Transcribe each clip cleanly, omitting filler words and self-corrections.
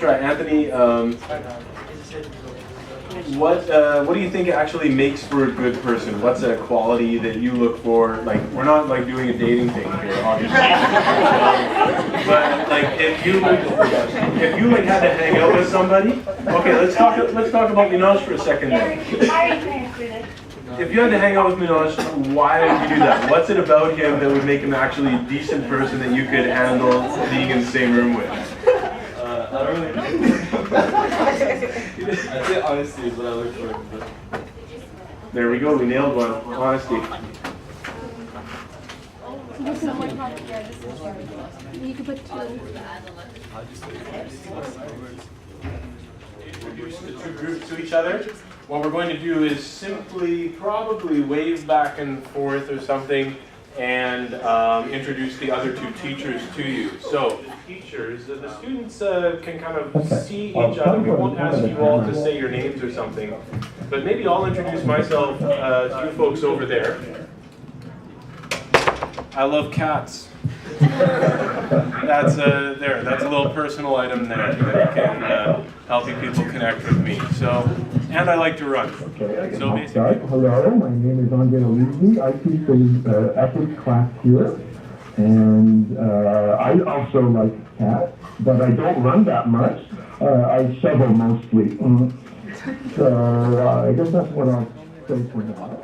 Right, Anthony. What do you think actually makes for a good person? What's a quality that you look for? Like, we're not like doing a dating thing here, obviously. But like, if you like had to hang out with somebody, okay, let's talk about Minaj for a second then. If you had to hang out with Minaj, why would you do that? What's it about him that would make him actually a decent person that you could handle being in the same room with? I don't really know. I'd say honesty is what I look for. But... There we go, we nailed one. Honesty. You could put two. Introduce the two groups to each other. What we're going to do is simply probably wave back and forth or something and introduce the other two teachers to you. So, teachers, the students can kind of see each other. We won't ask you all to say your names or something, but maybe I'll introduce myself to you folks over there. I love cats. That's that's a little personal item there that can helping people connect with me. So, and I like to run. Okay, so basically, hello, my name is Andre Luigi. I teach the ethics class here, and I also like cats, but I don't run that much. I shovel mostly. So I guess that's what I'll say for now.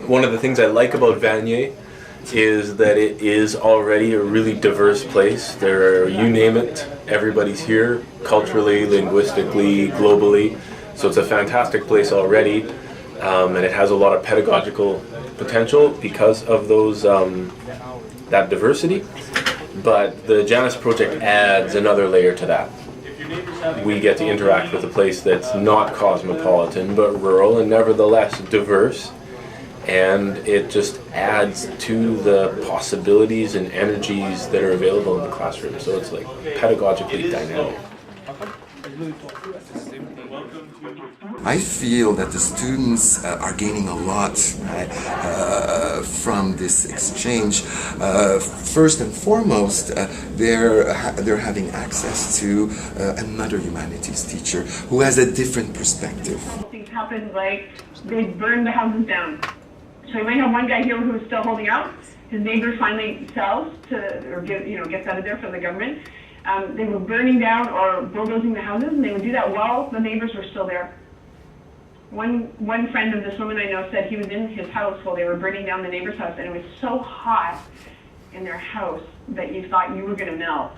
One of the things I like about Vanier is that it is already a really diverse place. There are, you name it, everybody's here, culturally, linguistically, globally. So it's a fantastic place already, and it has a lot of pedagogical potential because of those that diversity. But the Janus project adds another layer to that. We get to interact with a place that's not cosmopolitan, but rural and nevertheless diverse. And it just adds to the possibilities and energies that are available in the classroom. So it's like pedagogically dynamic. I feel that the students are gaining a lot from this exchange. First and foremost, they're having access to another humanities teacher who has a different perspective. Things happen like they burn the houses down. So you might have one guy here who's still holding out. His neighbor finally sells gets out of there from the government. They were burning down or bulldozing the houses, and they would do that while the neighbors were still there. One friend of this woman I know said he was in his house while they were burning down the neighbor's house, and it was so hot in their house that you thought you were going to melt.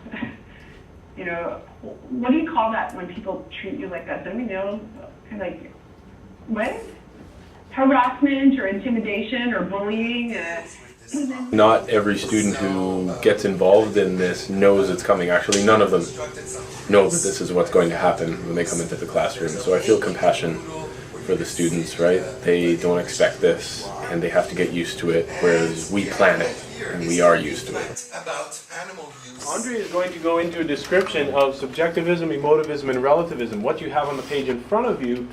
You know, what do you call that when people treat you like that? Don't we know? Like, what? Harassment or intimidation or bullying? Not every student who gets involved in this knows it's coming. Actually, none of them know that this is what's going to happen when they come into the classroom. So I feel compassion for the students, right? They don't expect this and they have to get used to it, whereas we plan it and we are used to it. Andre is going to go into a description of subjectivism, emotivism, and relativism. What you have on the page in front of you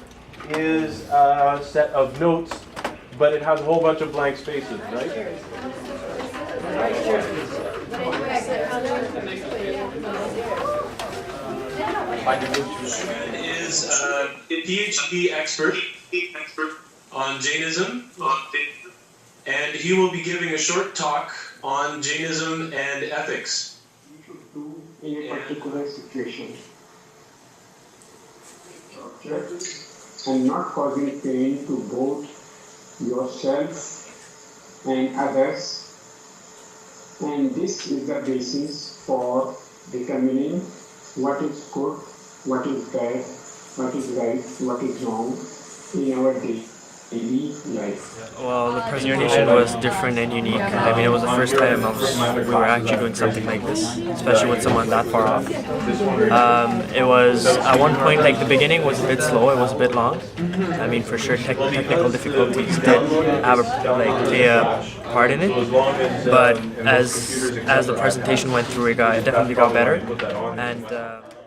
is a set of notes, but it has a whole bunch of blank spaces, right? Is a PhD expert on Jainism, and he will be giving a short talk on Jainism and ethics. In a particular situation. And not causing pain to both yourself and others. And this is the basis for determining what is good, what is bad, what is right, what is wrong in our daily life. Well, the presentation was different and unique. I mean, it was the first time we were actually doing something like this, especially with someone that far off. It was, at one point, like the beginning was a bit slow, it was a bit long. I mean, for sure, technical difficulties did play a part in it. But as the presentation went through, it definitely got better. And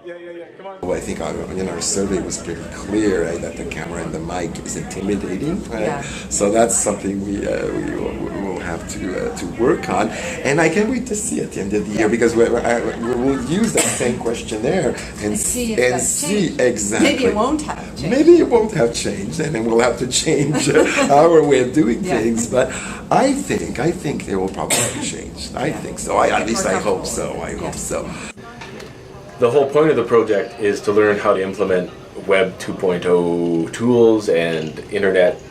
Come on. Well, I think our survey was pretty clear, right, that the camera and the mic is intimidating, right? Yeah. So that's something we will have to work on, and I can't wait to see at the end of the year, because we will use that same questionnaire and see exactly. Maybe it won't have changed. Maybe it won't have changed, and then we'll have to change our way of doing things. But I think it will probably change. I think so. At least I hope so. I hope so. The whole point of the project is to learn how to implement Web 2.0 tools and internet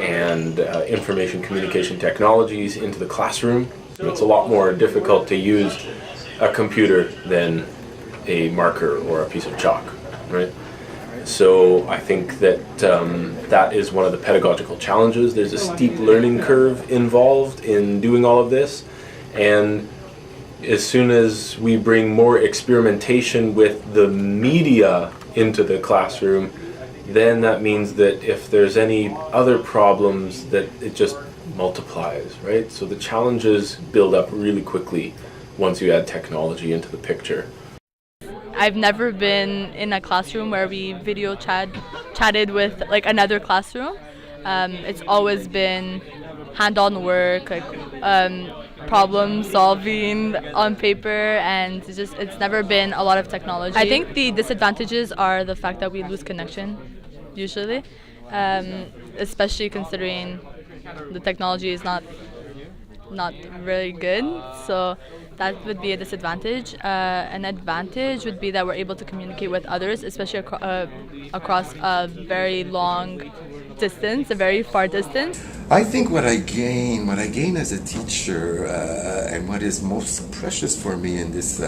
and information communication technologies into the classroom. It's a lot more difficult to use a computer than a marker or a piece of chalk, right? So I think that that is one of the pedagogical challenges. There's a steep learning curve involved in doing all of this, and as soon as we bring more experimentation with the media into the classroom, then that means that if there's any other problems, that it just multiplies, right? So the challenges build up really quickly once you add technology into the picture. I've never been in a classroom where we video chatted with like another classroom. It's always been hand-on work, like problem solving on paper, and it's never been a lot of technology. I think the disadvantages are the fact that we lose connection usually, especially considering the technology is not really good, so that would be a disadvantage. An advantage would be that we're able to communicate with others, especially across a very long distance, a very far distance. I think what I gain as a teacher, and what is most precious for me in this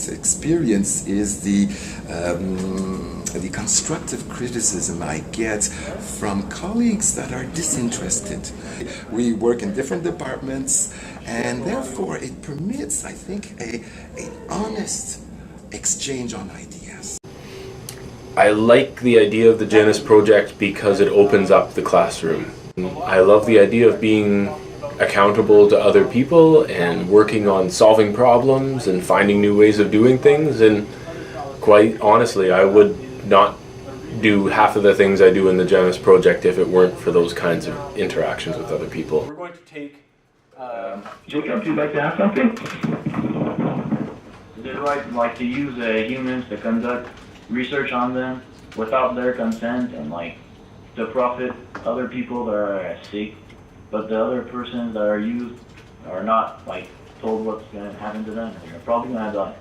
experience is the constructive criticism I get from colleagues that are disinterested. We work in different departments, and therefore it permits, I think, an honest exchange on ideas. I like the idea of the Janus project because it opens up the classroom. I love the idea of being accountable to other people and working on solving problems and finding new ways of doing things, and quite honestly, I would not do half of the things I do in the Janus project if it weren't for those kinds of interactions with other people. We're going to take... Jacob, do you like to ask something? Is it like to use humans to conduct research on them without their consent, and like to profit other people that are sick, but the other persons that are used are not like told what's going to happen to them? They're probably going to die.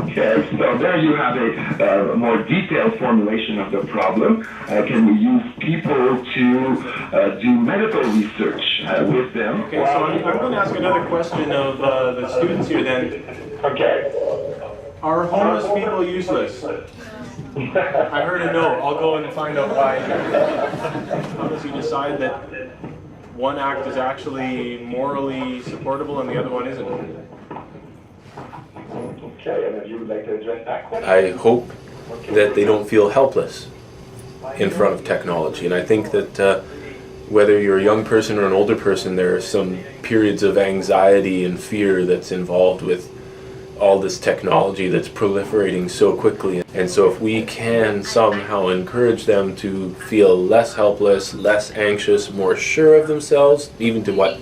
Okay, so there you have a more detailed formulation of the problem. Can we use people to do medical research with them? Okay, so I'm going to ask another question of the students here then. Okay. Are homeless people useless? I heard a no. I'll go and find out why. How does he decide that one act is actually morally supportable and the other one isn't? Okay, and if you would like to address that question. I hope that they don't feel helpless in front of technology, and I think that whether you're a young person or an older person, there are some periods of anxiety and fear that's involved with all this technology that's proliferating so quickly. And so if we can somehow encourage them to feel less helpless, less anxious, more sure of themselves, even to what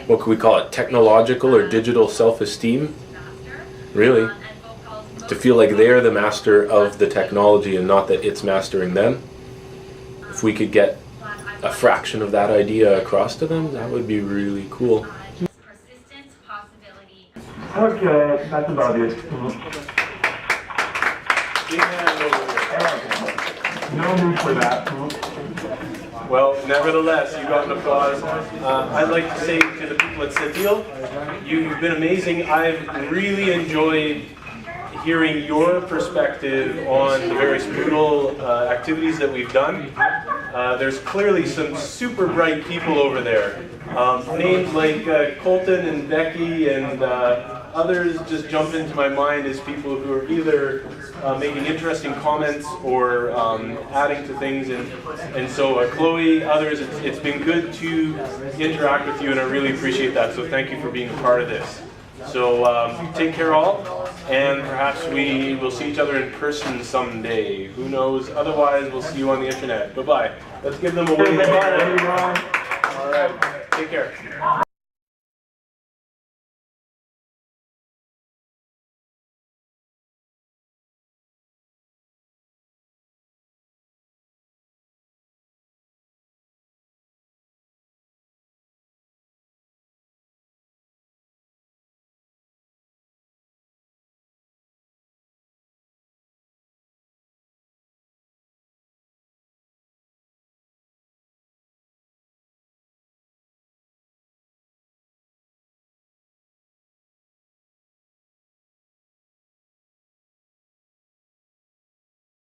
could we call it, technological or digital self-esteem, really, to feel like they're the master of the technology and not that it's mastering them. If we could get a fraction of that idea across to them, that would be really cool. Okay, that's about it. No need for that. Well, nevertheless, you got an applause. I'd like to say to the people at Sept-Iles, you've been amazing. I've really enjoyed hearing your perspective on the various Moodle activities that we've done. There's clearly some super bright people over there. Names like Colton and Becky and others just jump into my mind as people who are either making interesting comments or adding to things. And so Chloe, others, it's been good to interact with you, and I really appreciate that. So thank you for being a part of this. So take care all. and perhaps we will see each other in person someday. Who knows? Otherwise, we'll see you on the internet. Bye-bye. Let's give them a wave. Bye-bye, everyone. All right. Take care.